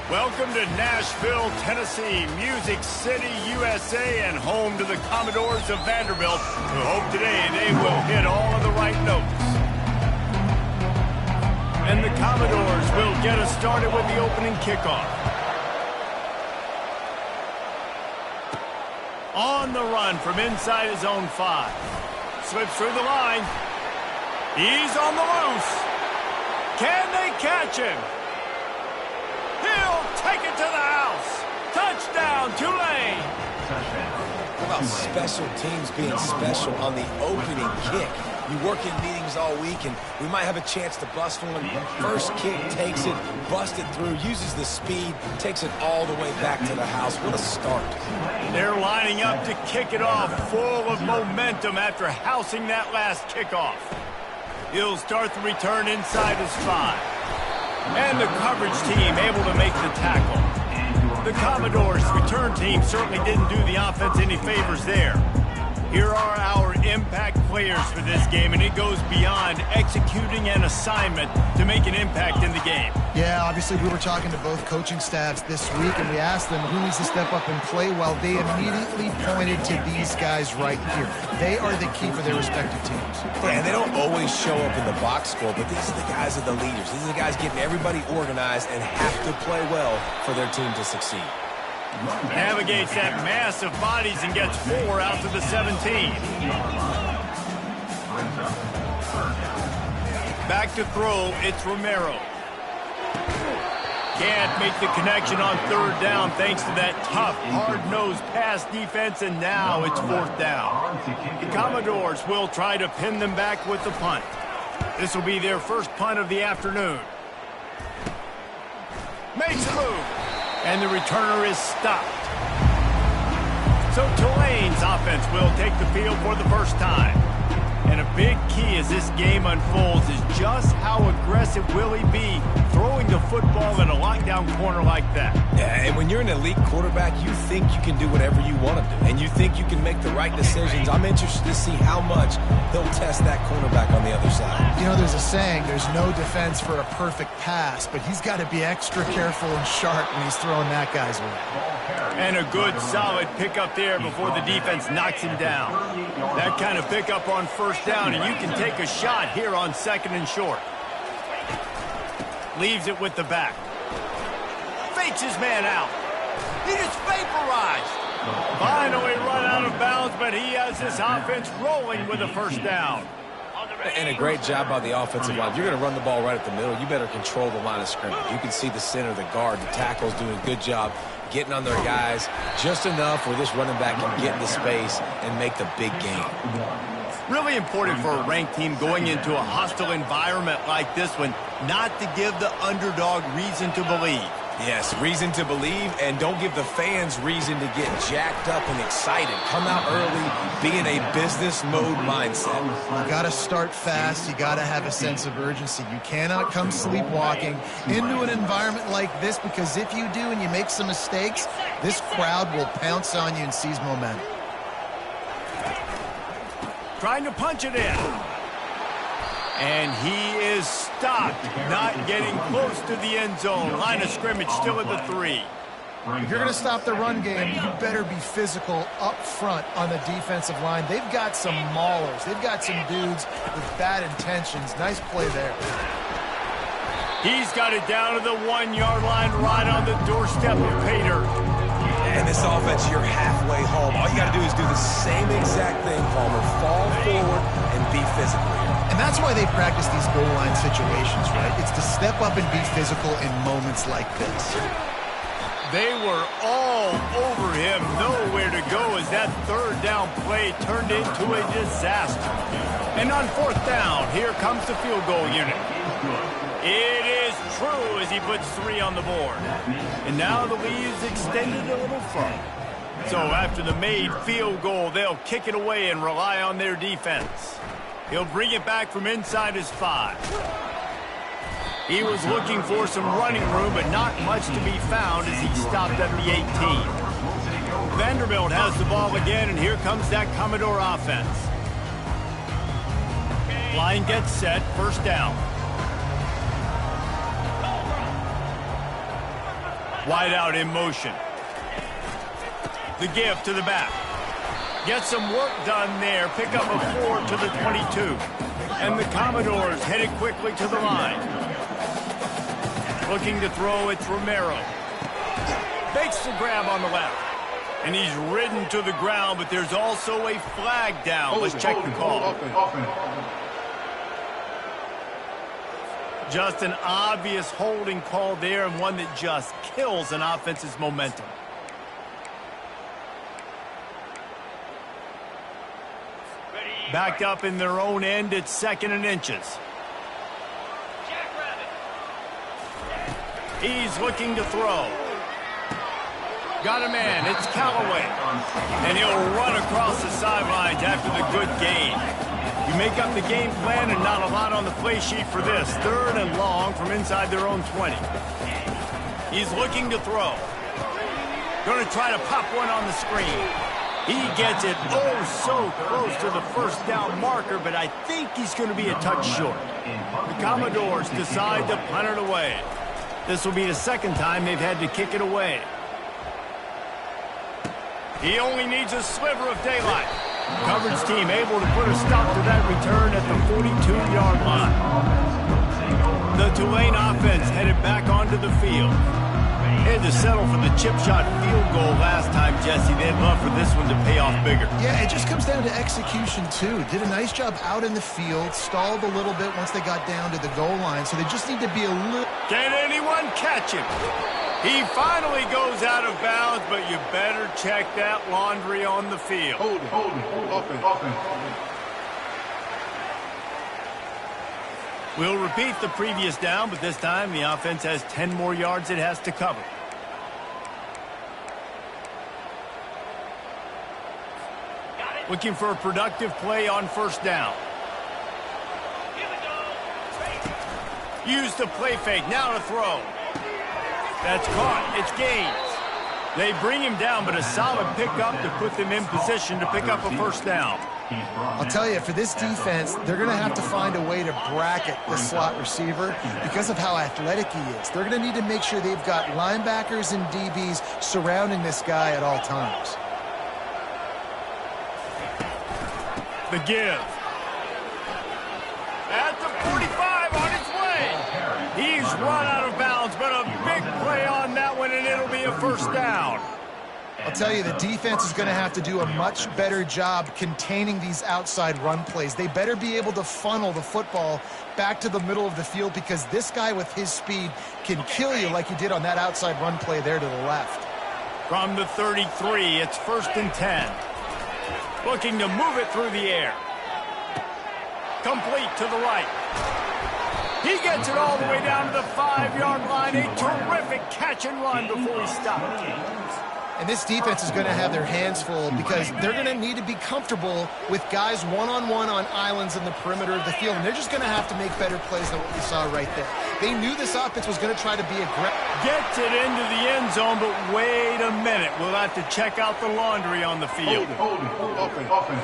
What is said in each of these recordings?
Welcome to Nashville, Tennessee, Music City, USA, and home to the Commodores of Vanderbilt, who hope today they will hit all of the right notes. And the Commodores will get us started with the opening kickoff. On the run from inside his own 5. Slips through the line. He's on the loose. Can they catch him? He'll take it to the house. Touchdown, Tulane. How about special teams being special on the opening kick? You work in meetings all week, and we might have a chance to bust one. First kick takes it, busts it through, uses the speed, takes it all the way back to the house. What a start. They're lining up to kick it off, full of momentum after housing that last kickoff. He'll start the return inside his 5. And the coverage team able to make the tackle. The Commodores' return team certainly didn't do the offense any favors there. Here are our impact players for this game, and it goes beyond executing an assignment to make an impact in the game. Yeah, obviously we were talking to both coaching staffs this week, and we asked them who needs to step up and play well. They immediately pointed to these guys right here. They are the key for their respective teams. Yeah, and they don't always show up in the box score, but these are the guys that are the leaders. These are the guys getting everybody organized and have to play well for their team to succeed. Navigates that mass of bodies and gets 4 out to the 17. Back to throw, it's Romero. Can't make the connection on 3rd down thanks to that tough, hard-nosed pass defense, and now it's 4th down. The Commodores will try to pin them back with the punt. This will be their first punt of the afternoon. Makes a move. And the returner is stopped. So Tulane's offense will take the field for the first time. And a big key as this game unfolds is just how aggressive will he be throwing the football in a lockdown corner like that. Yeah, and when you're an elite quarterback, you think you can do whatever you want to do. And you think you can make the right decisions. I'm interested to see how much he'll test that cornerback on the other side. You know, there's a saying, there's no defense for a perfect pass, but he's got to be extra careful and sharp when he's throwing that guy's way. And a good, solid pickup there before the defense knocks him down. That kind of pickup on 1st down, and you can take a shot here on 2nd and short. Leaves it with the back. Fakes his man out. He just vaporized. Finally run out of bounds, but he has this offense rolling with a 1st down. And a great job by the offensive line. If you're going to run the ball right at the middle, you better control the line of scrimmage. You can see the center, the guard, the tackles doing a good job getting on their guys just enough where this running back can get into space and make the big gain. Really important for a ranked team going into a hostile environment like this one not to give the underdog reason to believe. Yes, reason to believe, and don't give the fans reason to get jacked up and excited. Come out early, be in a business mode mindset. You got to start fast. You got to have a sense of urgency. You cannot come sleepwalking into an environment like this, because if you do and you make some mistakes, this crowd will pounce on you and seize momentum. Trying to punch it in. And he is stopped, not getting close to the end zone. Line of scrimmage still at the 3. If you're going to stop the run game, you better be physical up front on the defensive line. They've got some maulers. They've got some dudes with bad intentions. Nice play there. He's got it down to the 1-yard line, right on the doorstep of Pater. And this offense, you're halfway home. All you got to do is do the same exact thing, Palmer. Fall forward and be physical. And that's why they practice these goal line situations, right? It's to step up and be physical in moments like this. They were all over him, nowhere to go as that 3rd down play turned into a disaster. And on 4th down, here comes the field goal unit. It is true as he puts 3 on the board. And now the lead is extended a little further. So after the made field goal, they'll kick it away and rely on their defense. He'll bring it back from inside his 5. He was looking for some running room, but not much to be found as he stopped at the 18. Vanderbilt has the ball again, and here comes that Commodore offense. Line gets set, 1st down. Wide out in motion. The give to the back. Get some work done there. Pick up a 4 to the 22. And the Commodores headed quickly to the line. Looking to throw, it's Romero. Makes the grab on the left. And he's ridden to the ground, but there's also a flag down. Let's check the call. Just an obvious holding call there, and one that just kills an offense's momentum. Backed up in their own end, it's 2nd and inches. He's looking to throw. Got a man, it's Callaway. And he'll run across the sidelines after the good gain. You make up the game plan and not a lot on the play sheet for this. 3rd and long from inside their own 20. He's looking to throw. Going to try to pop one on the screen. He gets it oh so close to the first down marker, but I think he's going to be a touch short. The Commodores decide to punt it away. This will be the 2nd time they've had to kick it away. He only needs a sliver of daylight. Coverage team able to put a stop to that return at the 42-yard line. The Tulane offense headed back onto the field. They had to settle for the chip shot field goal last time, Jesse. They'd love for this one to pay off bigger. Yeah, it just comes down to execution, too. Did a nice job out in the field, stalled a little bit once they got down to the goal line, so they just need to be a little... Can anyone catch him? He finally goes out of bounds, but you better check that laundry on the field. Hold it. Offense. We'll repeat the previous down, but this time the offense has 10 more yards it has to cover. Looking for a productive play on 1st down. Use the play fake, now to throw. That's caught, it's Gaines. They bring him down, but a solid pickup to put them in position to pick up a 1st down. I'll tell you, for this defense, they're going to have to find a way to bracket the slot receiver because of how athletic he is. They're going to need to make sure they've got linebackers and DBs surrounding this guy at all times. The give. At the 45 on its way. He's run out of bounds, but a big play on that one, and it'll be a 1st down. I'll tell you, the defense is going to have to do a much better job containing these outside run plays. They better be able to funnel the football back to the middle of the field because this guy with his speed can kill you like he did on that outside run play there to the left. From the 33, it's 1st and 10. Looking to move it through the air. Complete to the right. He gets it all the way down to the 5-yard line. A terrific catch and run before he stopped. And this defense is going to have their hands full because they're going to need to be comfortable with guys one-on-one on islands in the perimeter of the field. And they're just going to have to make better plays than what we saw right there. They knew this offense was going to try to be aggressive. Gets it into the end zone, but wait a minute. We'll have to check out the laundry on the field. Hold it. Offense.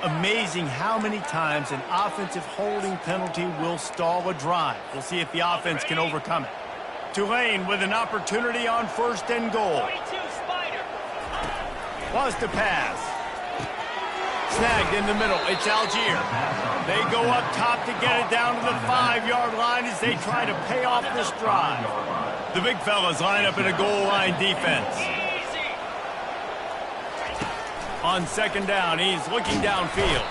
Amazing how many times an offensive holding penalty will stall a drive. We'll see if the offense can overcome it. Tulane with an opportunity on 1st and goal. Wants to pass. Snagged in the middle. It's Algier. They go up top to get it down to the 5-yard line as they try to pay off this drive. The big fellas line up in a goal line defense. On 2nd down, he's looking downfield.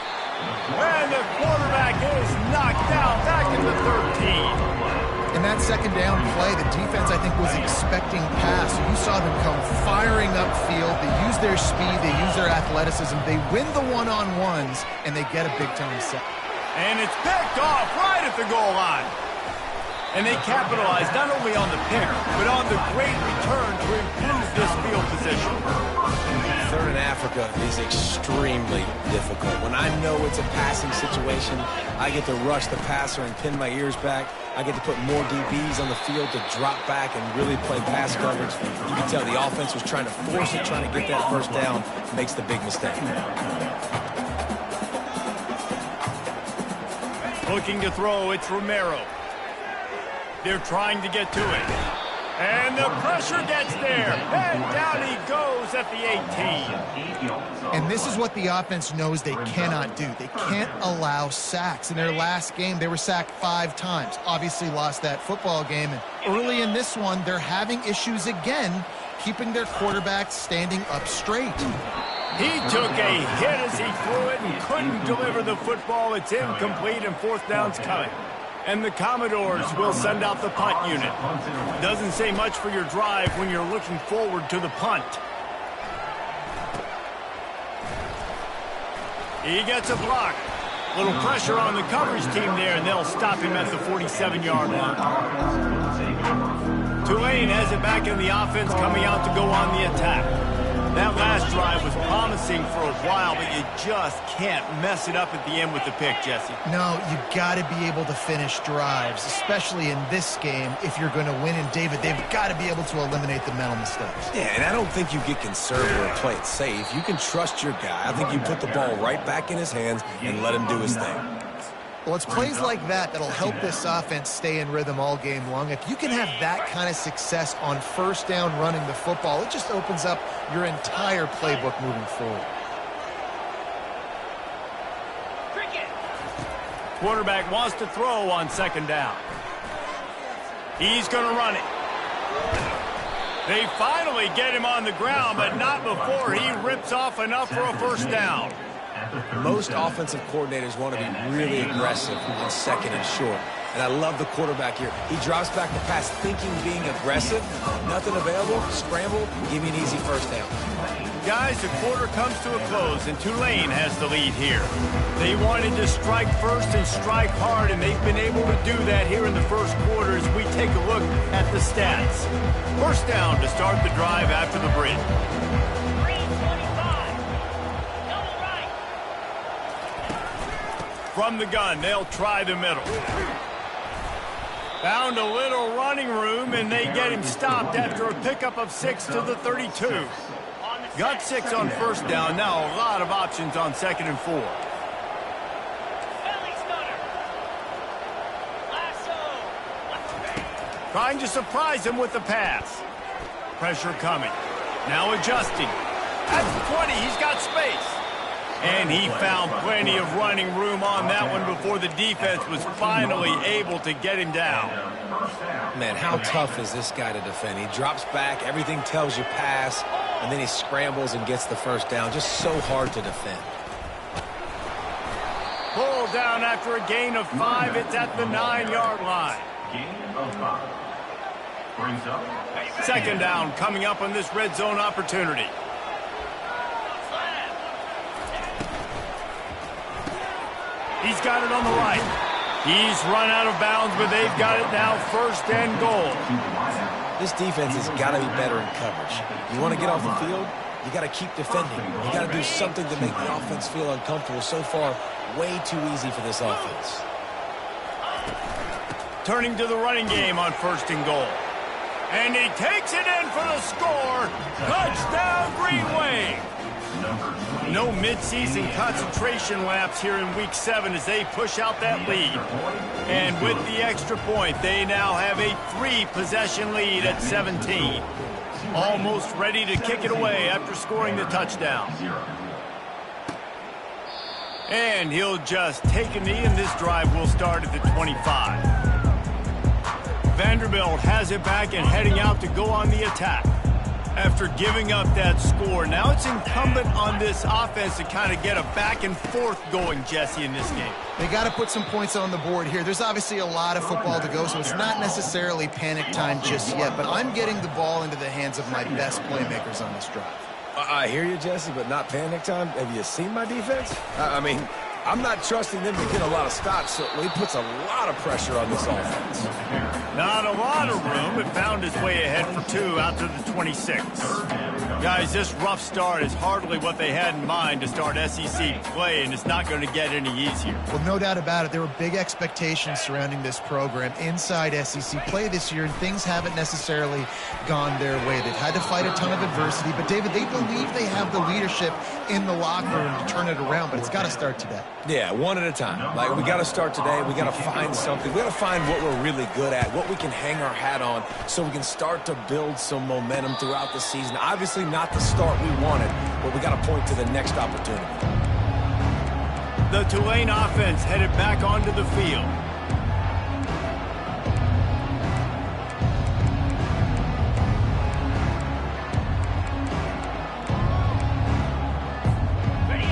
And the quarterback is knocked down back in the 13. In that 2nd down play, the defense, I think, was expecting pass. You saw them come firing upfield. They use their speed. They use their athleticism. They win the one-on-ones, and they get a big-time sack. And it's picked off right at the goal line. And they capitalize not only on the pick, but on the great return to improve this field position. 3rd in Africa is extremely difficult. When I know it's a passing situation, I get to rush the passer and pin my ears back. I get to put more DBs on the field to drop back and really play pass coverage. You can tell the offense was trying to force it, trying to get that 1st down, makes the big mistake. Looking to throw, it's Romero. They're trying to get to it. And the pressure gets there. And down he goes at the 18. And this is what the offense knows they cannot do. They can't allow sacks. In their last game, they were sacked 5 times. Obviously lost that football game. And early in this one, they're having issues again keeping their quarterback standing up straight. He took a hit as he threw it and couldn't deliver the football. It's incomplete and 4th down's coming. And the Commodores will send out the punt unit. Doesn't say much for your drive when you're looking forward to the punt. He gets a block. Little pressure on the coverage team there, and they'll stop him at the 47-yard line. Tulane has it back in the offense, coming out to go on the attack. That last drive was promising for a while, but you just can't mess it up at the end with the pick, Jesse. No, you got to be able to finish drives, especially in this game. If you're going to win, and David, they've got to be able to eliminate the mental mistakes. Yeah, and I don't think you get conservative or play it safe. You can trust your guy. I think you put the ball right back in his hands and let him do his thing. Well, it's plays like that that'll help this offense stay in rhythm all game long. If you can have that kind of success on 1st down running the football, it just opens up your entire playbook moving forward. Quarterback wants to throw on 2nd down. He's going to run it. They finally get him on the ground, but not before he rips off enough for a 1st down. Most offensive coordinators want to be really aggressive on 2nd and short. And I love the quarterback here. He drops back the pass thinking being aggressive. Nothing available. Scramble. Give me an easy 1st down. Guys, the quarter comes to a close, and Tulane has the lead here. They wanted to strike first and strike hard, and they've been able to do that here in the 1st quarter as we take a look at the stats. 1st down to start the drive after the bridge. From the gun, they'll try the middle. Found a little running room, and they get him stopped after a pickup of 6 to the 32. Got 6 on 1st down. Now a lot of options on 2nd and 4. Trying to surprise him with the pass. Pressure coming. Now adjusting. At the 20, he's got space. And he found plenty of running room on that one before the defense was finally able to get him down. Man, how tough is this guy to defend? He drops back, everything tells you pass, and then he scrambles and gets the 1st down. Just so hard to defend. Pulled down after a gain of 5. It's at the 9-yard line. Gain of 5. Brings up 2nd down coming up on this red zone opportunity. He's got it on the right. He's run out of bounds, but they've got it now 1st and goal. This defense has got to be better in coverage. You want to get off the field, you got to keep defending. You got to do something to make the offense feel uncomfortable. So far, way too easy for this offense. Turning to the running game on 1st and goal. And he takes it in for the score. Touchdown, Green Wave. No midseason concentration laps here in Week 7 as they push out that lead. And with the extra point, they now have a 3-possession lead at 17. Almost ready to kick it away after scoring the touchdown. And he'll just take a knee, and this drive will start at the 25. Vanderbilt has it back and heading out to go on the attack. After giving up that score, now it's incumbent on this offense to kind of get a back and forth going, Jesse, in this game. They got to put some points on the board here. There's obviously a lot of football to go, so it's not necessarily panic time just yet, but I'm getting the ball into the hands of my best playmakers on this drive. I hear you, Jesse, but not panic time. Have you seen my defense? I mean, I'm not trusting them to get a lot of stops, so he puts a lot of pressure on this offense. Not a lot of room, but found his way ahead for 2 out to the 26. Guys, this rough start is hardly what they had in mind to start SEC play, and it's not going to get any easier. Well, no doubt about it. There were big expectations surrounding this program inside SEC play this year, and things haven't necessarily gone their way. They've had to fight a ton of adversity, but, David, they believe they have the leadership in the locker room to turn it around, but it's got to start today. Yeah, one at a time. Like, we got to start today. We got to find something. We got to find what we're really good at, what we can hang our hat on, so we can start to build some momentum throughout the season. Obviously not the start we wanted, but we got to point to the next opportunity. The Tulane offense headed back onto the field.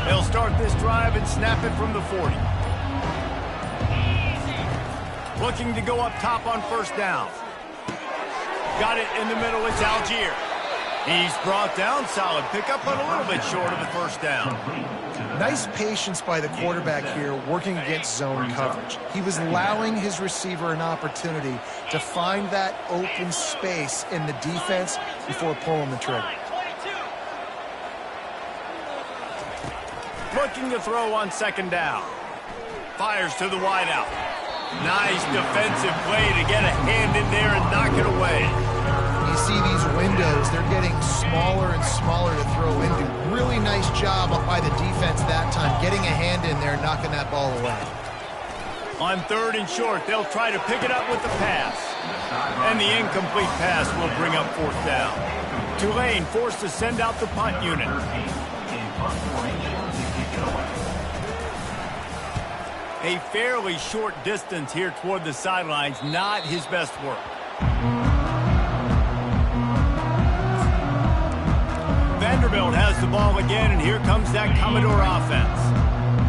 They'll start this drive and snap it from the 40. Looking to go up top on first down. Got it in the middle. It's Algier. He's brought down. Solid pickup, but a little bit short of the first down. Nice patience by the quarterback here working against zone coverage. He was allowing his receiver an opportunity to find that open space in the defense before pulling the trigger. Looking to throw on second down. Fires to the wideout. Nice defensive play to get a hand in there and knock it away. You see these windows, they're getting smaller and smaller to throw into. Really nice job by the defense that time, getting a hand in there and knocking that ball away. On third and short, they'll try to pick it up with the pass. And the incomplete pass will bring up fourth down. Tulane forced to send out the punt unit. A fairly short distance here toward the sidelines, not his best work. Vanderbilt has the ball again, and here comes that Commodore offense.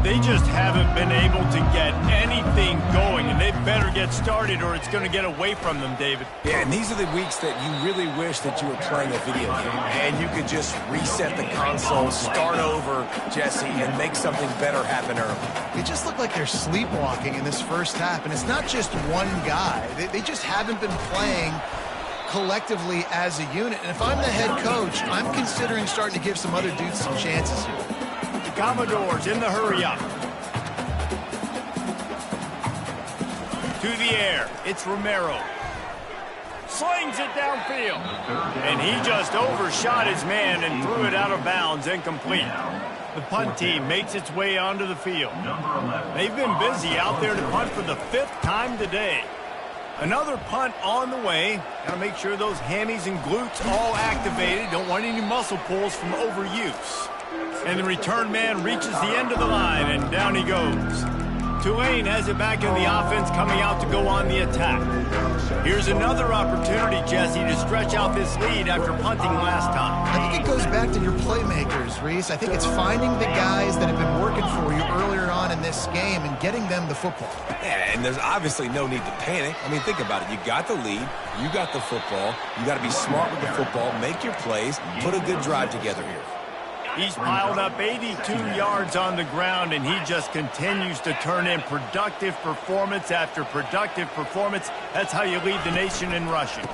They just haven't been able to get anything going, and they better get started or it's going to get away from them, David. Yeah, and these are the weeks that you really wish that you were playing a video game and you could just reset the console, start over, Jesse, and make something better happen early. They just look like they're sleepwalking in this first half, and it's not just one guy. They just haven't been playing collectively as a unit. And if I'm the head coach, I'm considering starting to give some other dudes some chances here. The Commodores in the hurry-up. To the air, it's Romero. Slings it downfield. And he just overshot his man and threw it out of bounds, incomplete. The punt team makes its way onto the field. They've been busy out there to punt for the 5th time today. Another punt on the way. Got to make sure those hammies and glutes all activated. Don't want any muscle pulls from overuse. And the return man reaches the end of the line, and down he goes. Tulane has it back in the offense, coming out to go on the attack. Here's another opportunity, Jesse, to stretch out this lead after punting last time. I think it goes back to your playmakers, Reese. I think it's finding the guys that have been working for you earlier on in this game and getting them the football. Yeah, and there's obviously no need to panic. I mean, think about it. You got the lead. You got the football. You got to be smart with the football, make your plays, put a good drive together here. He's piled up 82 yards on the ground, and he just continues to turn in productive performance after productive performance. That's how you lead the nation in rushing.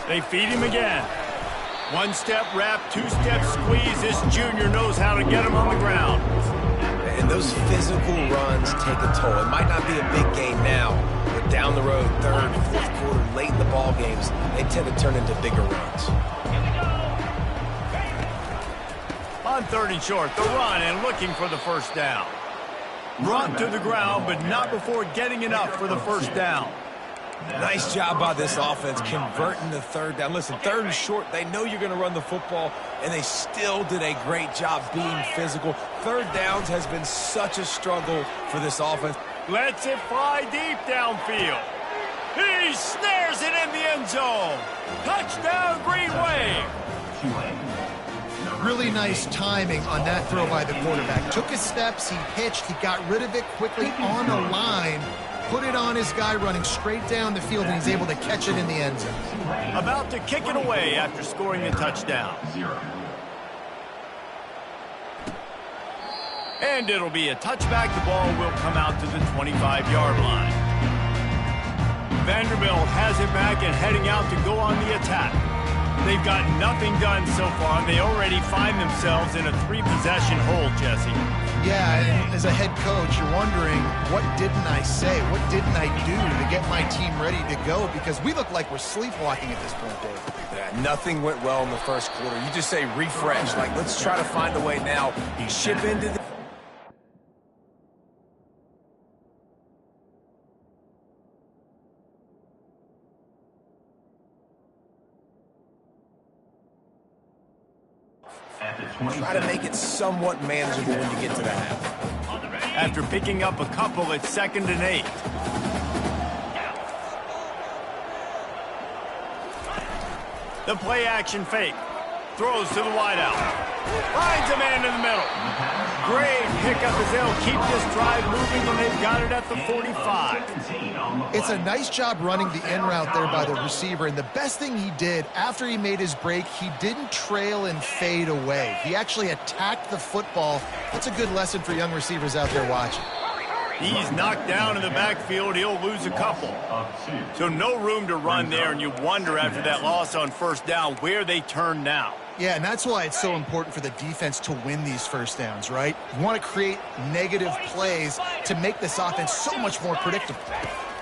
They feed him again. One-step wrap, two-step squeeze. This junior knows how to get him on the ground. And those physical runs take a toll. It might not be a big game now, but down the road, third, fourth quarter, late in the ball games, they tend to turn into bigger runs. On third and short, the run and looking for the first down. Brought to the ground, but not before getting enough for the first down. Nice job by this offense converting the third down. Listen, third and short, they know you're going to run the football, and they still did a great job being physical. Third downs has been such a struggle for this offense. Lets it fly deep downfield. He snares it in the end zone. Touchdown, Green Wave. Really nice timing on that throw by the quarterback. Took his steps, he pitched, he got rid of it quickly on the line, put it on his guy running straight down the field, and he's able to catch it in the end zone. About to kick it away after scoring the touchdown. And it'll be a touchback. The ball will come out to the 25-yard line. Vanderbilt has it back and heading out to go on the attack. They've got nothing done so far, and they already find themselves in a 3-possession hole, Jesse. Yeah, and as a head coach, you're wondering, what didn't I say? What didn't I do to get my team ready to go? Because we look like we're sleepwalking at this point, Dave. Yeah, nothing went well in the first quarter. You just say refresh. Like, let's try to find a way now. Ship into the... Try to make it somewhat manageable when you get to the half. After picking up a couple, it's 2nd and 8. The play action fake. Throws to the wideout. Finds a man in the middle. Great pickup as they'll keep this drive moving, and they've got it at the 45. It's a nice job running the in route there by the receiver, and the best thing he did after he made his break, he didn't trail and fade away. He actually attacked the football. That's a good lesson for young receivers out there watching. He's knocked down in the backfield. He'll lose a couple. So no room to run there, and you wonder after that loss on first down where they turn now. Yeah, and that's why it's so important for the defense to win these first downs, right? You want to create negative plays to make this offense so much more predictable.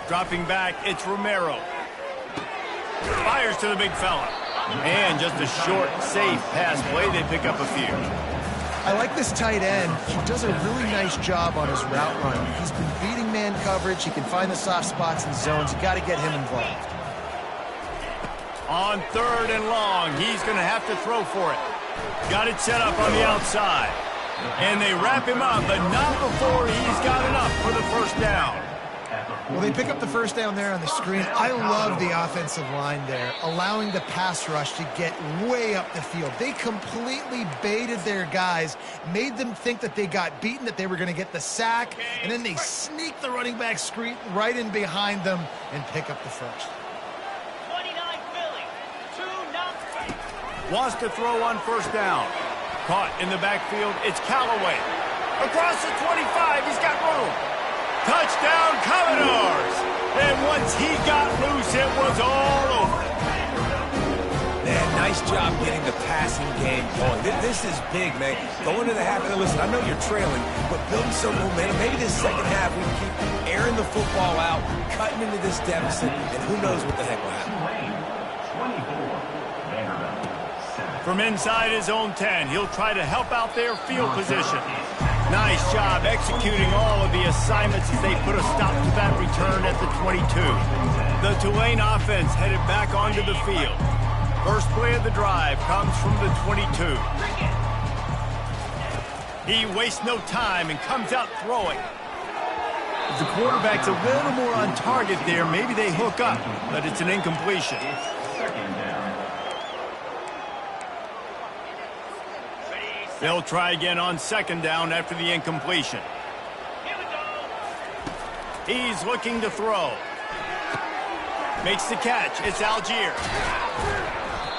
Dropping back, it's Romero. Fires to the big fella. And just a short, safe pass play. They pick up a few. I like this tight end. He does a really nice job on his route running. He's been beating man coverage. He can find the soft spots and zones. You got to get him involved. On 3rd and long, he's going to have to throw for it. Got it set up on the outside. And they wrap him up, but not before he's got enough for the first down. Well, they pick up the first down there on the screen. I love the offensive line there, allowing the pass rush to get way up the field. They completely baited their guys, made them think that they got beaten, that they were going to get the sack, and then they sneak the running back screen right in behind them and pick up the first. Wants to throw on first down. Caught in the backfield, it's Callaway. Across the 25, he's got room. Touchdown, Commodores! And once he got loose, it was all over. Man, nice job getting the passing game going. This is big, man. Going to the half, and listen, I know you're trailing, but building some momentum. Maybe this second half we can keep airing the football out, cutting into this deficit, and who knows what the heck will happen. From inside his own 10, he'll try to help out their field position. Nice job executing all of the assignments as they put a stop to that return at the 22. The Tulane offense headed back onto the field. First play of the drive comes from the 22. He wastes no time and comes out throwing. If the quarterback's a little more on target there, maybe they hook up, but it's an incompletion. They'll try again on 2nd down after the incompletion. He's looking to throw. Makes the catch. It's Algier.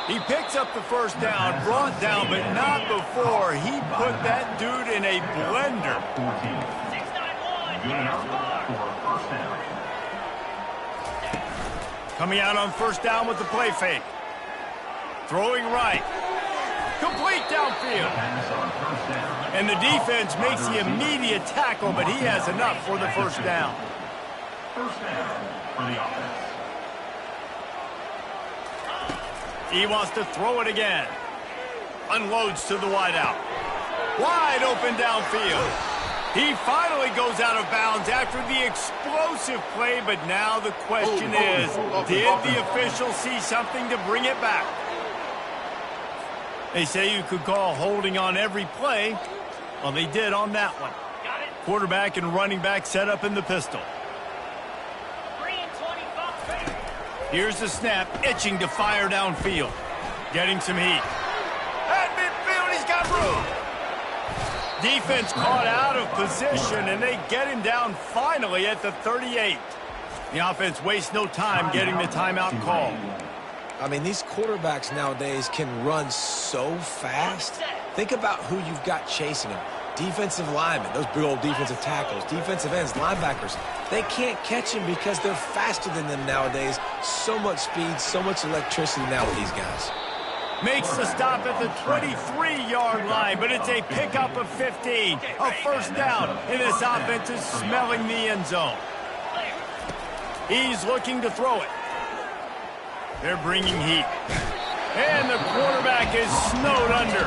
He picks up the first down, brought down, but not before he put that dude in a blender. Coming out on first down with the play fake. Throwing right. Complete downfield. And the defense makes the immediate tackle, but he has enough for the first down. First down for the offense. He wants to throw it again. Unloads to the wideout. Wide open downfield. He finally goes out of bounds after the explosive play, but now the question is, did the official see something to bring it back? They say you could call holding on every play. Well, they did on that one. Quarterback and running back set up in the pistol. Here's the snap, itching to fire downfield. Getting some heat. At midfield, he's got room. Defense caught out of position, and they get him down finally at the 38. The offense wastes no time getting the timeout called. I mean, these quarterbacks nowadays can run so fast. Think about who you've got chasing them. Defensive linemen, those big old defensive tackles, defensive ends, linebackers. They can't catch him because they're faster than them nowadays. So much speed, so much electricity now with these guys. Makes the stop at the 23-yard line, but it's a pickup of 15. A first down, and this offense is smelling the end zone. He's looking to throw it. They're bringing heat. And the quarterback is snowed under.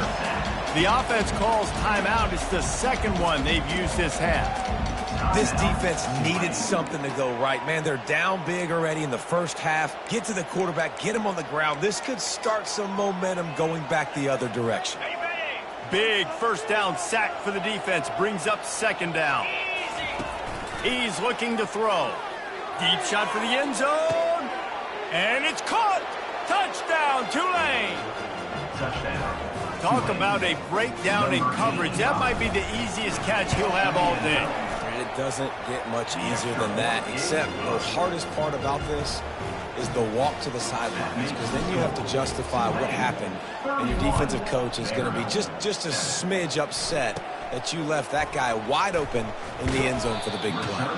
The offense calls timeout. It's the second one they've used this half. This defense needed something to go right. Man, they're down big already in the first half. Get to the quarterback, get him on the ground. This could start some momentum going back the other direction. Big first down sack for the defense. Brings up second down. He's looking to throw. Deep shot for the end zone. And it's caught. Touchdown, Tulane. Touchdown. Talk about a breakdown in coverage. That might be the easiest catch he'll have all day. It doesn't get much easier than that, except the hardest part about this is the walk to the sidelines, because then you have to justify what happened, and your defensive coach is going to be just a smidge upset that you left that guy wide open in the end zone for the big play.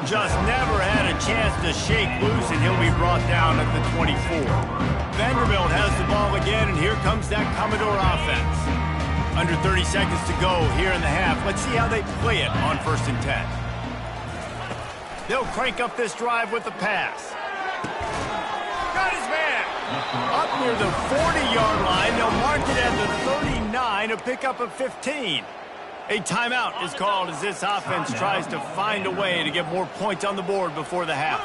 Just never had a chance to shake loose, and he'll be brought down at the 24. Vanderbilt has the ball again, and here comes that Commodore offense. Under 30 seconds to go here in the half. Let's see how they play it on 1st and 10. They'll crank up this drive with the pass. Got his man. Up near the 40-yard line. They'll mark it at the 39, a pickup of 15. A timeout is called as this offense tries to find a way to get more points on the board before the half.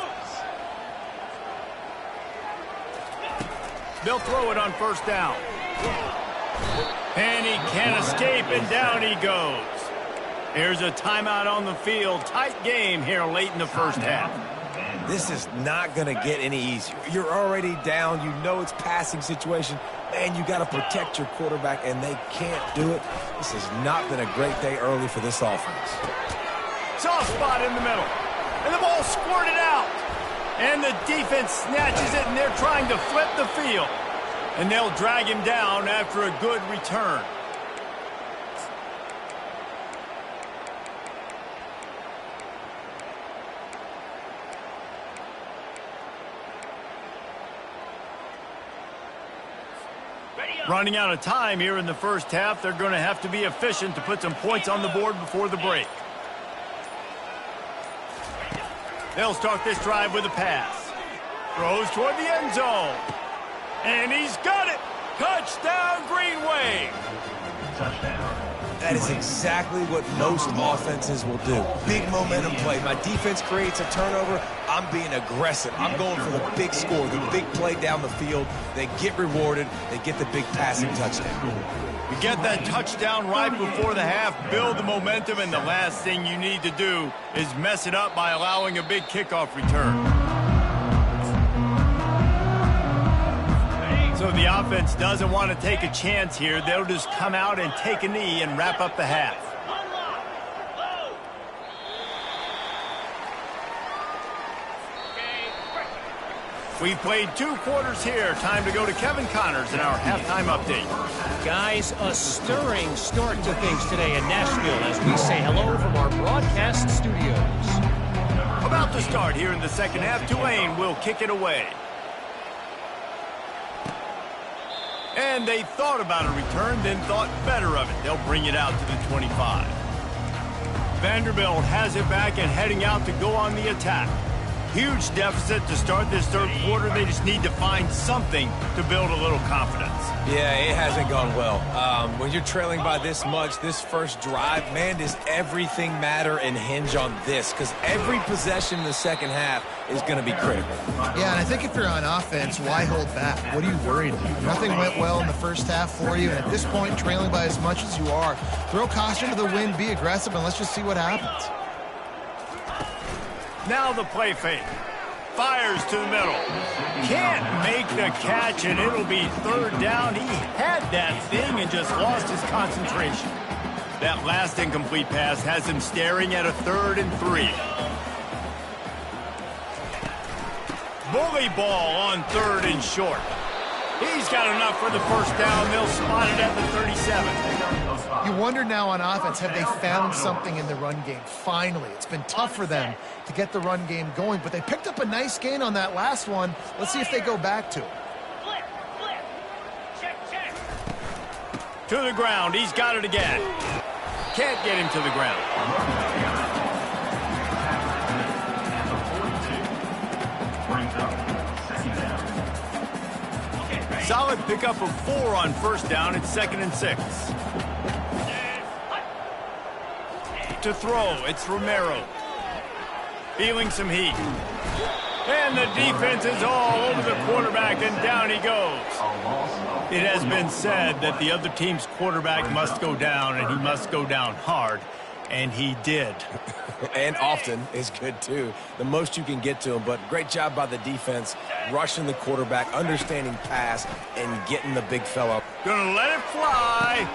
They'll throw it on 1st down. And he can't escape, and down he goes. Here's a timeout on the field. Tight game here late in the first half. This is not going to get any easier. You're already down. You know it's passing situation. Man, you got to protect your quarterback, and they can't do it. This has not been a great day early for this offense. Soft spot in the middle. And the ball squirted out. And the defense snatches it, and they're trying to flip the field. And they'll drag him down after a good return. Running out of time here in the first half. They're going to have to be efficient to put some points on the board before the break. They'll start this drive with a pass. Throws toward the end zone. And he's got it! Touchdown, Green Wave! Touchdown. That is exactly what most offenses will do. Big momentum play. My defense creates a turnover. I'm being aggressive. I'm going for the big score, the big play down the field. They get rewarded. They get the big passing touchdown. You get that touchdown right before the half, build the momentum, and the last thing you need to do is mess it up by allowing a big kickoff return. So the offense doesn't want to take a chance here. They'll just come out and take a knee and wrap up the half. We've played 2 quarters here. Time to go to Kevin Connors in our halftime update. Guys, a stirring start to things today in Nashville as we say hello from our broadcast studios. About to start here in the second half, Tulane will kick it away. And they thought about a return, then thought better of it. They'll bring it out to the 25. Vanderbilt has it back and heading out to go on the attack. Huge deficit to start this third quarter. They just need to find something to build a little confidence. Yeah, it hasn't gone well. When you're trailing by this much, this first drive, man, does everything matter and hinge on this? Because every possession in the second half is going to be critical. Yeah, and I think if you're on offense, why hold back? What are you worried about? Nothing went well in the first half for you, and at this point, trailing by as much as you are, throw caution to the wind, be aggressive, and let's just see what happens. Now the play fake. Fires to the middle. Can't make the catch, and it'll be third down. He had that thing and just lost his concentration. That last incomplete pass has him staring at a 3rd and 3. Bully ball on 3rd and short. He's got enough for the first down. They'll spot it at the 37. You wonder now on offense, have they found something in the run game? Finally, it's been tough for them to get the run game going, but they picked up a nice gain on that last one. Let's see if they go back to it. To the ground. He's got it again. Can't get him to the ground. Solid pickup of 4 on first down. It's 2nd and 6. To throw, it's Romero. Feeling some heat. And the defense is all over the quarterback, and down he goes. It has been said that the other team's quarterback must go down, and he must go down hard, and he did. And often is good, too. The most you can get to him, but great job by the defense, rushing the quarterback, understanding pass, and getting the big fella. Gonna let it fly.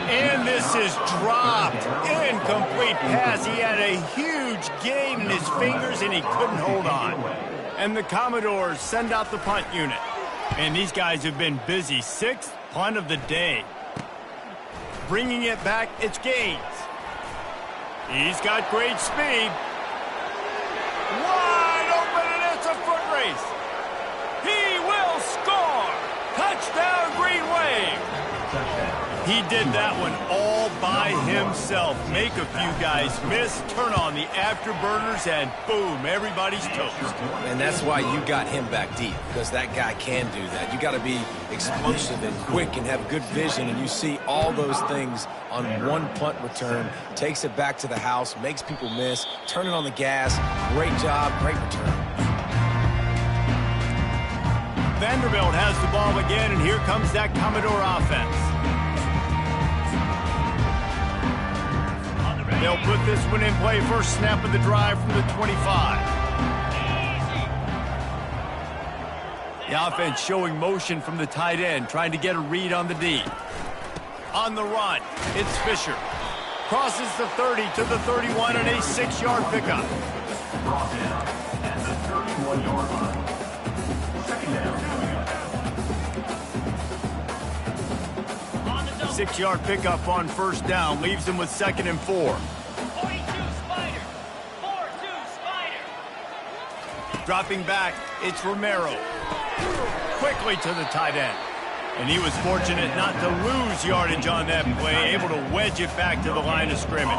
And this is dropped. Incomplete pass. He had a huge gain in his fingers, and he couldn't hold on. And the Commodores send out the punt unit. And these guys have been busy. 6th punt of the day. Bringing it back, it's Gaines. He's got great speed. Wide open, and it's a foot race. He will score. Touchdown, Green Wave. He did that one all by himself. Make a few guys miss, turn on the afterburners, and boom, everybody's toast. And that's why you got him back deep, because that guy can do that. You got to be explosive and quick and have good vision, and you see all those things on one punt return. Takes it back to the house, makes people miss, turning on the gas. Great job, great return. Vanderbilt has the ball again, and here comes that Commodore offense. They'll put this one in play. First snap of the drive from the 25. The offense showing motion from the tight end, trying to get a read on the D. On the run, it's Fisher. Crosses the 30 to the 31 and a 6-yard pickup. Brought down at the 31-yard line. 2nd down. 6-yard pickup on first down leaves them with 2nd and 4. 42 Spider. 4-2 Spider. Dropping back, it's Romero. Quickly to the tight end. And he was fortunate not to lose yardage on that play, able to wedge it back to the line of scrimmage.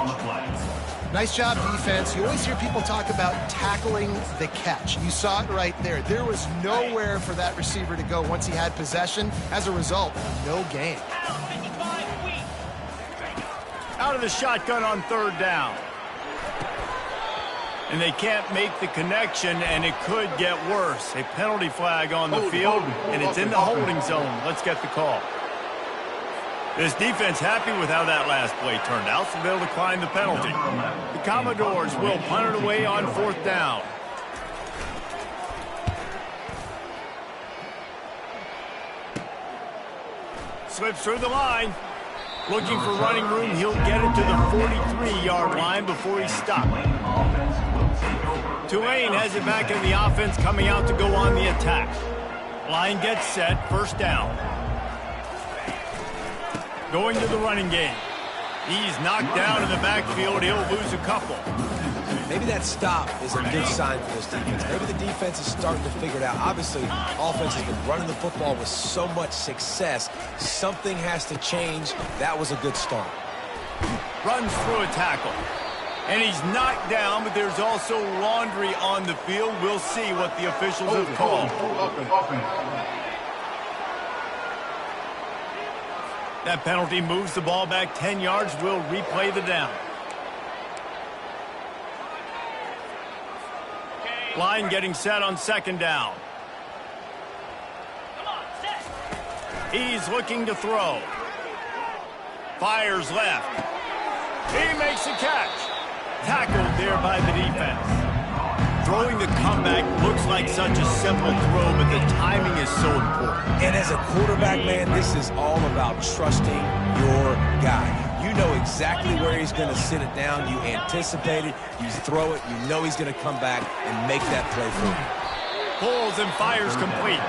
Nice job, defense. You always hear people talk about tackling the catch. You saw it right there. There was nowhere for that receiver to go once he had possession. As a result, no gain. Out of the shotgun on 3rd down. And they can't make the connection, and it could get worse. A penalty flag on the field, and it's in the holding zone. Let's get the call. This defense happy with how that last play turned out, so they'll decline the penalty. The Commodores will punt it away on 4th down. Slips through the line. Looking for running room, he'll get it to the 43-yard line before he's stopped. Tulane has it back in the offense, coming out to go on the attack. Line gets set, 1st down. Going to the running game. He's knocked down in the backfield. He'll lose a couple. Maybe that stop is a good sign for this defense. Maybe the defense is starting to figure it out. Obviously, offense has been running the football with so much success. Something has to change. That was a good start. Runs through a tackle. And he's knocked down, but there's also laundry on the field. We'll see what the officials have called. That penalty moves the ball back 10 yards. We'll replay the down. Line getting set on 2nd down. He's looking to throw. Fires left. He makes a catch. Tackled there by the defense. Throwing the comeback looks like such a simple throw, but the timing is so important. And as a quarterback, man, this is all about trusting your guy. You know exactly where he's going to sit it down. You anticipate it. You throw it. You know he's going to come back and make that play for you. Pulls and fires complete.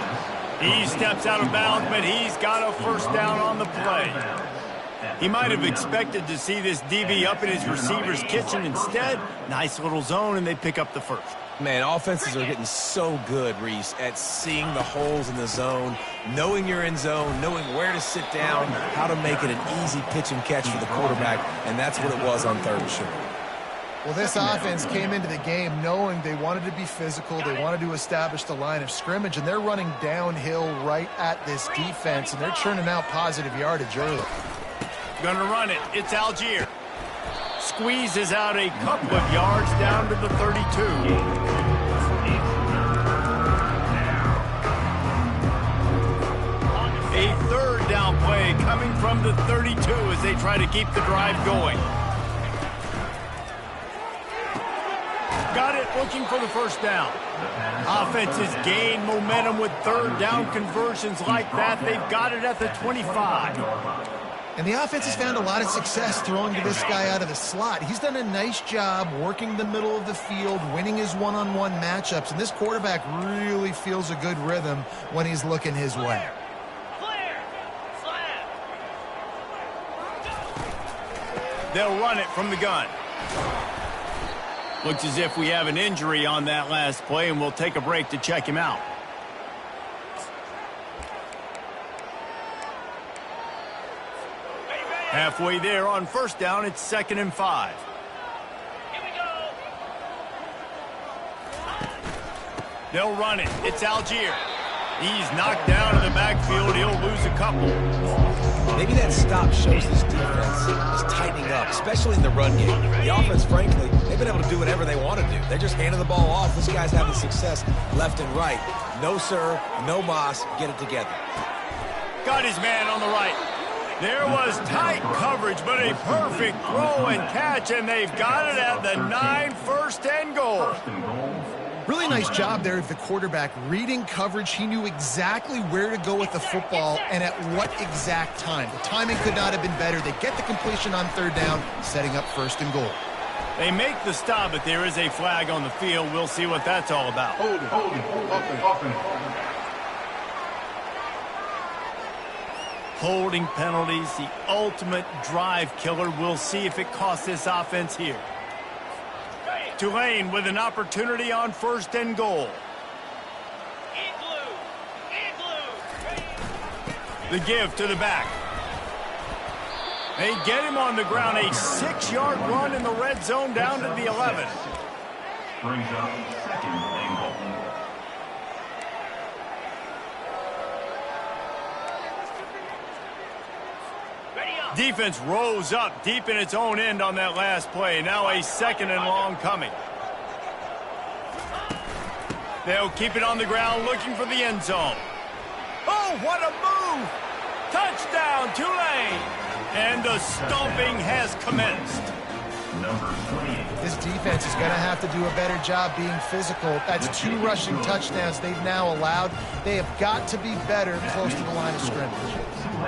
He steps out of bounds, but he's got a 1st down on the play. He might have expected to see this DB up in his receiver's kitchen. Instead, nice little zone, and they pick up the 1st. Man, offenses are getting so good, Reese, at seeing the holes in the zone, knowing you're in zone, knowing where to sit down, how to make it an easy pitch and catch for the quarterback, and that's what it was on 3rd and short. Well, this offense came into the game knowing they wanted to be physical, they wanted to establish the line of scrimmage, and they're running downhill right at this defense, and they're churning out positive yardage early. Gonna run it. It's Algier. Squeezes out a couple of yards down to the 32. A 3rd down play coming from the 32 as they try to keep the drive going. Got it, looking for the 1st down. Offenses gain momentum with 3rd down conversions like that. They've got it at the 25. And the offense has found a lot of success throwing to this guy out of the slot. He's done a nice job working the middle of the field, winning his one-on-one matchups, and this quarterback really feels a good rhythm when he's looking his way. They'll run it from the gun. Looks as if we have an injury on that last play, and we'll take a break to check him out. Halfway there on 1st down, it's 2nd and 5. Here we go. They'll run it. It's Algier. He's knocked down in the backfield. He'll lose a couple. Maybe that stop shows this defense is tightening up, especially in the run game. The offense, frankly, they've been able to do whatever they want to do. They're just handing the ball off. This guy's having success left and right. No, sir. No, Moss. Get it together. Got his man on the right. There was tight coverage, but a perfect throw and catch, and they've got it at the 9, 1st and goal. Really nice job there of the quarterback reading coverage. He knew exactly where to go with the football and at what exact time. The timing could not have been better. They get the completion on 3rd down, setting up 1st and goal. They make the stop, but there is a flag on the field. We'll see what that's all about. Holding penalties, the ultimate drive killer. We'll see if it costs this offense here. Tulane with an opportunity on 1st and goal. The give to the back. They get him on the ground. A 6-yard run in the red zone down to the 11. Brings up 2nd and goal. Defense rose up deep in its own end on that last play. Now a 2nd and long coming. They'll keep it on the ground looking for the end zone. Oh, what a move! Touchdown, Tulane! And the stomping has commenced. This defense is going to have to do a better job being physical. That's 2 rushing touchdowns they've now allowed. They have got to be better close to the line of scrimmage.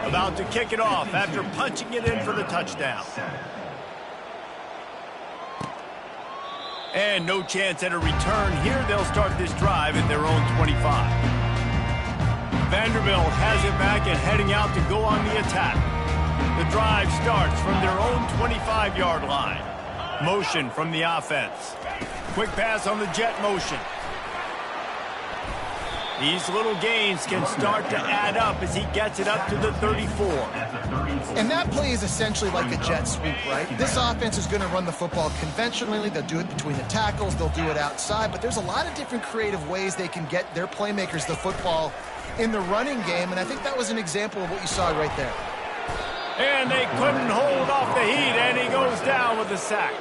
About to kick it off after punching it in for the touchdown. And no chance at a return here. They'll start this drive at their own 25. Vanderbilt has it back and heading out to go on the attack. The drive starts from their own 25-yard line. Motion from the offense. Quick pass on the jet motion. These little gains can start to add up as he gets it up to the 34. And that play is essentially like a jet sweep, right? This offense is going to run the football conventionally. They'll do it between the tackles. They'll do it outside. But there's a lot of different creative ways they can get their playmakers the football in the running game. And I think that was an example of what you saw right there. And they couldn't hold off the heat, and he goes down with a sack.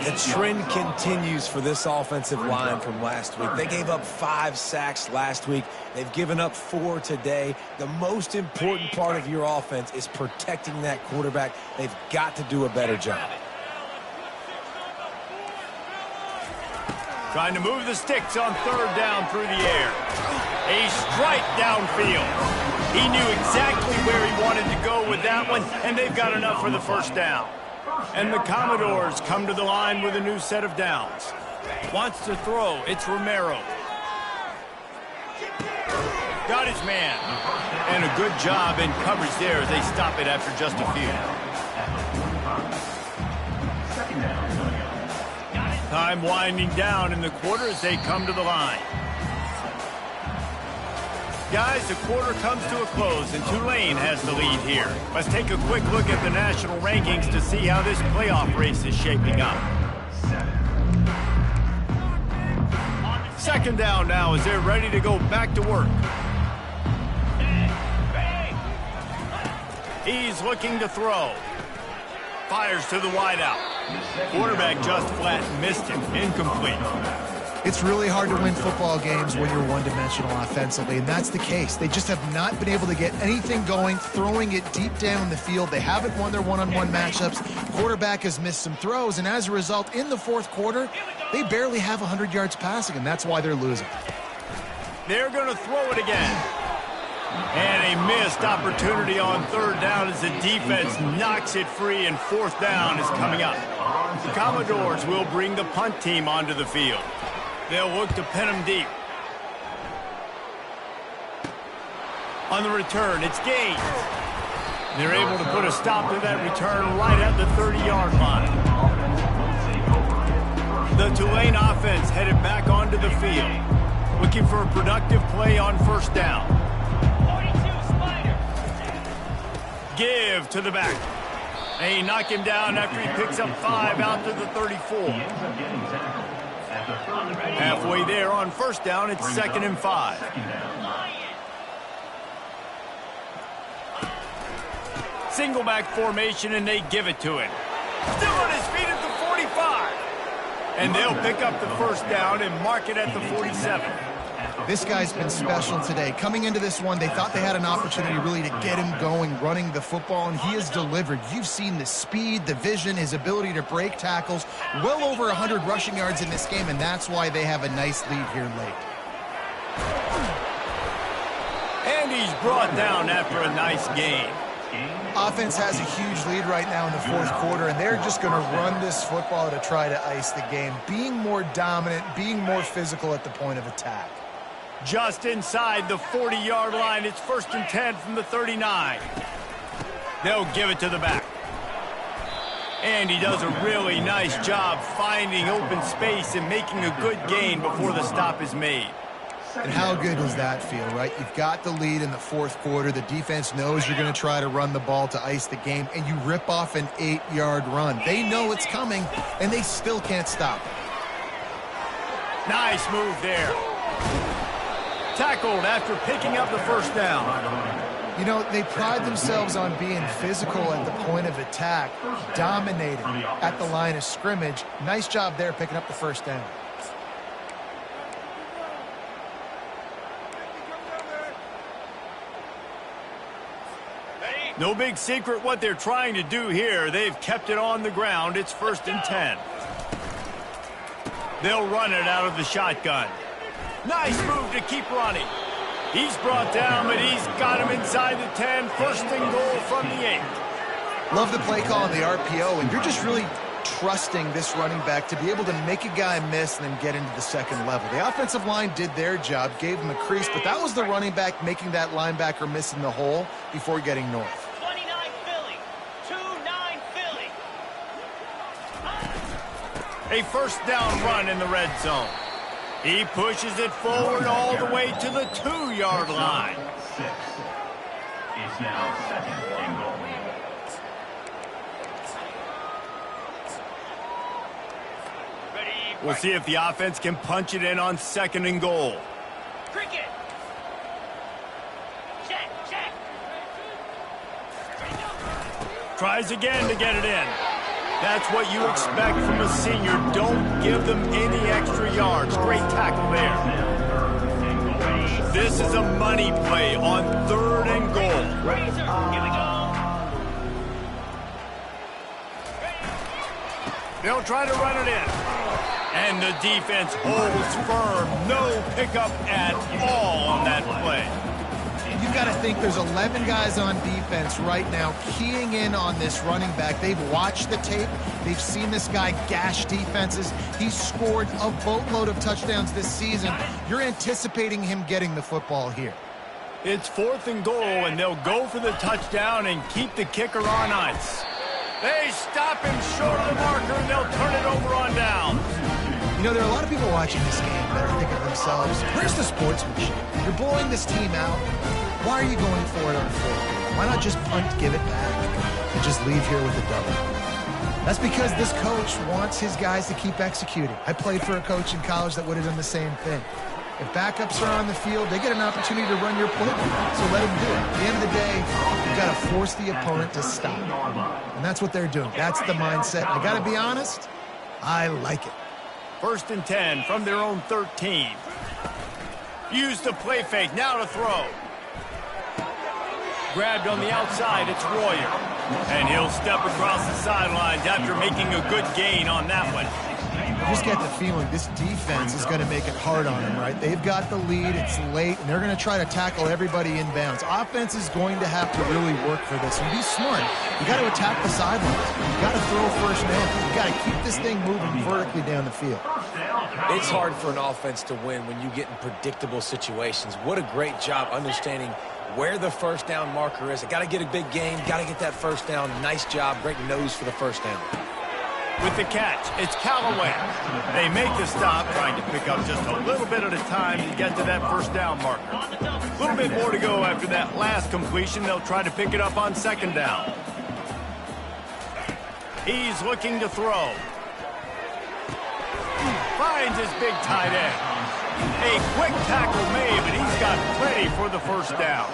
The trend continues for this offensive line from last week. They gave up 5 sacks last week. They've given up 4 today. The most important part of your offense is protecting that quarterback. They've got to do a better job. Trying to move the sticks on 3rd down through the air. A strike downfield. He knew exactly where he wanted to go with that one, and they've got enough for the 1st down. And the Commodores come to the line with a new set of downs. Wants to throw. It's Romero. Got his man. And a good job in coverage there as they stop it after just a few. 2nd down. Time winding down in the quarter as they come to the line. Guys, the quarter comes to a close, and Tulane has the lead here. Let's take a quick look at the national rankings to see how this playoff race is shaping up. Second down now as they're ready to go back to work. He's looking to throw. Fires to the wideout. Quarterback just flat missed him. Incomplete. It's really hard to win football games when you're one-dimensional offensively, and that's the case. They just have not been able to get anything going, throwing it deep down the field. They haven't won their one-on-one matchups. Quarterback has missed some throws, and as a result, in the fourth quarter, they barely have 100 yards passing, and that's why they're losing. They're going to throw it again. And a missed opportunity on third down as the defense knocks it free, and fourth down is coming up. The Commodores will bring the punt team onto the field. They'll look to pin them deep. On the return, it's Gaines. They're able to put a stop to that return right at the 30-yard line. The Tulane offense headed back onto the field, looking for a productive play on first down. Give to the back. They knock him down after he picks up 5 out to the 34. Halfway there on first down, it's 2nd and 5. Single back formation, and they give it to him. Still on his feet at the 45. And they'll pick up the first down and mark it at the 47. This guy's been special today. Coming into this one, they thought they had an opportunity really to get him going, running the football, and he has delivered. You've seen the speed, the vision, his ability to break tackles. Well over 100 rushing yards in this game, and that's why they have a nice lead here late. And he's brought down after a nice gain. Offense has a huge lead right now in the fourth quarter, and they're just going to run this football to try to ice the game, being more dominant, being more physical at the point of attack. Just inside the 40-yard line, it's 1st and 10 from the 39. They'll give it to the back. And he does a really nice job finding open space and making a good gain before the stop is made. And how good does that feel, right? You've got the lead in the fourth quarter. The defense knows you're going to try to run the ball to ice the game, and you rip off an 8-yard run. They know it's coming, and they still can't stop it. Nice move there. Tackled after picking up the first down. You know, they pride themselves on being physical at the point of attack, dominating at the line of scrimmage. Nice job there picking up the first down. No big secret what they're trying to do here. They've kept it on the ground. It's 1st and 10. They'll run it out of the shotgun. Nice move to keep running. He's brought down, but he's got him inside the 10. 1st and goal from the 8. Love the play call on the RPO, and you're just really trusting this running back to be able to make a guy miss and then get into the second level. The offensive line did their job, gave him a crease, but that was the running back making that linebacker miss in the hole before getting north. 29 Philly. 2-9 Philly. A first down run in the red zone. He pushes it forward all the way to the 2-yard line. 6. It's now 2nd and goal. We'll see if the offense can punch it in on 2nd and goal. Cricket. Check, check. Tries again to get it in. That's what you expect from a senior. Don't give them any extra yards. Great tackle there. This is a money play on 3rd and goal. Razor, here we go. They'll try to run it in. And the defense holds firm. No pickup at all on that play. You've got to think there's 11 guys on defense right now keying in on this running back. They've watched the tape. They've seen this guy gash defenses. He's scored a boatload of touchdowns this season. You're anticipating him getting the football here. It's 4th and goal, and they'll go for the touchdown and keep the kicker on ice. They stop him short of the marker, and they'll turn it over on down. You know, there are a lot of people watching this game that are thinking to themselves, where's the sportsmanship? You're blowing this team out. Why are you going for it on fourth? Why not just punt, give it back, and just leave here with a double? That's because this coach wants his guys to keep executing. I played for a coach in college that would have done the same thing. If backups are on the field, they get an opportunity to run your playbook, so let them do it. At the end of the day, you've got to force the opponent to stop. And that's what they're doing. That's the mindset. I got to be honest, I like it. 1st and 10 from their own 13. Use the play fake, now to throw. Grabbed on the outside, it's Royer. And he'll step across the sidelines after making a good gain on that one. I just get the feeling this defense is going to make it hard on them, right? They've got the lead, it's late, and they're going to try to tackle everybody inbounds. Offense is going to have to really work for this. And be smart. You got to attack the sidelines. You got to throw first down. You got to keep this thing moving vertically down the field. It's hard for an offense to win when you get in predictable situations. What a great job understanding where the first down marker is. I got to get a big gain, got to get that first down. Nice job, great nose for the first down. With the catch, it's Callaway. They make the stop, trying to pick up just a little bit at a time to get to that first down marker. A little bit more to go after that last completion. They'll try to pick it up on 2nd down. He's looking to throw. Finds his big tight end. A quick tackle made, but he's got plenty for the first down.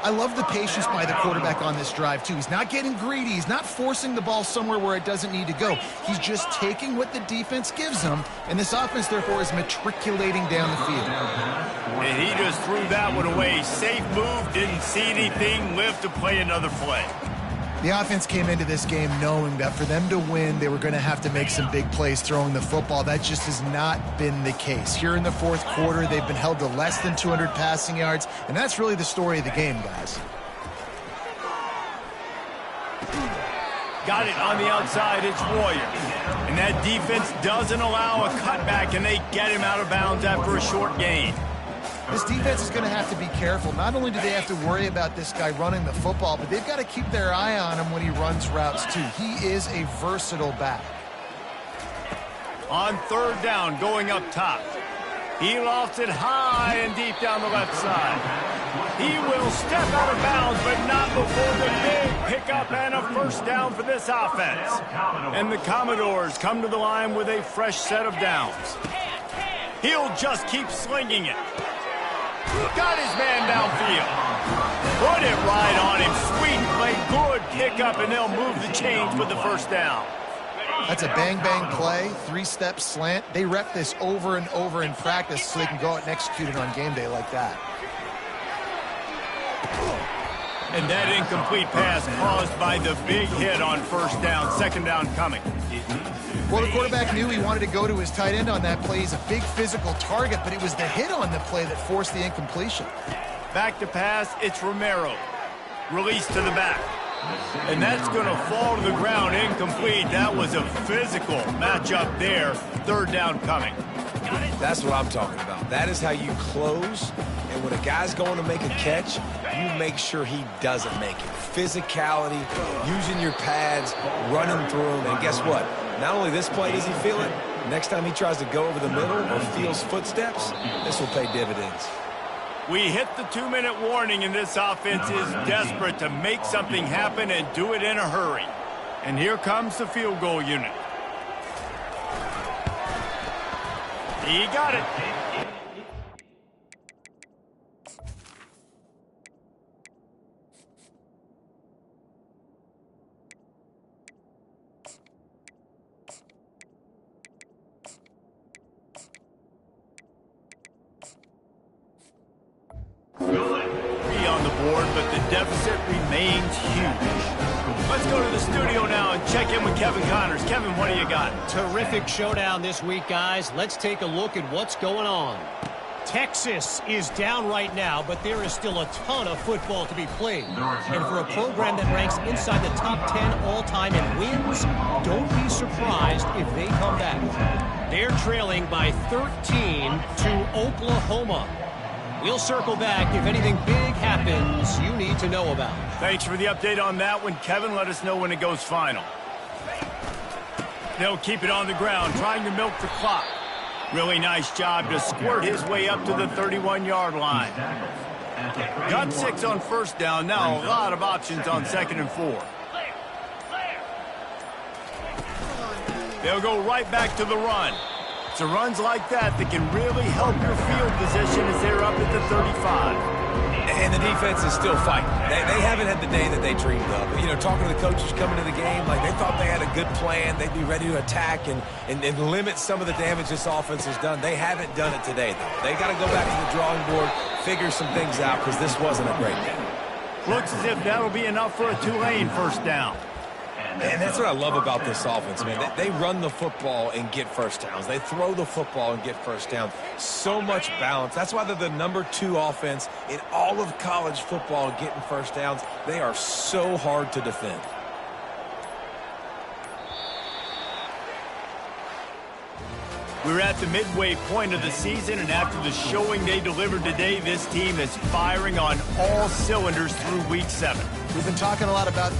I love the patience by the quarterback on this drive, too. He's not getting greedy. He's not forcing the ball somewhere where it doesn't need to go. He's just taking what the defense gives him, and this offense, therefore, is matriculating down the field. And he just threw that one away. Safe move, didn't see anything, lived to play another play. The offense came into this game knowing that for them to win, they were going to have to make some big plays throwing the football. That just has not been the case. Here in the 4th quarter, they've been held to less than 200 passing yards, and that's really the story of the game, guys. Got it on the outside, it's Royer. And that defense doesn't allow a cutback, and they get him out of bounds after a short gain. This defense is going to have to be careful. Not only do they have to worry about this guy running the football, but they've got to keep their eye on him when he runs routes, too. He is a versatile back. On 3rd down, going up top. He lofts it high and deep down the left side. He will step out of bounds, but not before the big pickup and a first down for this offense. And the Commodores come to the line with a fresh set of downs. He'll just keep slinging it. Got his man downfield. Put it right on him. Sweet play, good pickup, and they'll move the chains with the first down. That's a bang-bang play, 3-step slant. They rep this over and over in practice so they can go out and execute it on game day like that. And that incomplete pass caused by the big hit on first down. 2nd down coming. Well, the quarterback knew he wanted to go to his tight end on that play. He's a big physical target, but it was the hit on the play that forced the incompletion. Back to pass, it's Romero. Release to the back. And that's going to fall to the ground, incomplete. That was a physical matchup there. 3rd down coming. That's what I'm talking about. That is how you close. And when a guy's going to make a catch, you make sure he doesn't make it. Physicality, using your pads, running through them. And guess what? Not only this play does he feel it, next time he tries to go over the middle or feels footsteps, this will pay dividends. We hit the 2-minute warning, and this offense is desperate to make something happen and do it in a hurry. And here comes the field goal unit. He got it. On the board, but the deficit remains huge. Let's go to the studio now and check in with Kevin Connors. Kevin, what do you got? Terrific showdown this week, guys. Let's take a look at what's going on. Texas is down right now, but there is still a ton of football to be played. And for a program that ranks inside the top 10 all-time in wins, don't be surprised if they come back. They're trailing by 13 to Oklahoma. We'll circle back if anything big happens you need to know about. Thanks for the update on that one, Kevin. Let us know when it goes final. They'll keep it on the ground, trying to milk the clock. Really nice job to squirt his way up to the 31-yard line. Got 6 on first down. Now a lot of options on 2nd and 4. They'll go right back to the run. So runs like that can really help your field position as they're up at the 35. And the defense is still fighting. They haven't had the day that they dreamed of. You know, talking to the coaches coming to the game, like they thought they had a good plan. They'd be ready to attack and limit some of the damage this offense has done. They haven't done it today, though. They got to go back to the drawing board, figure some things out, because this wasn't a great day. Looks as if that'll be enough for a Tulane first down. And that's what I love about this offense, man. They run the football and get first downs. They throw the football and get first downs. So much balance. That's why they're the #2 offense in all of college football and getting first downs. They are so hard to defend. We're at the midway point of the season, and after the showing they delivered today, this team is firing on all cylinders through Week 7. We've been talking a lot about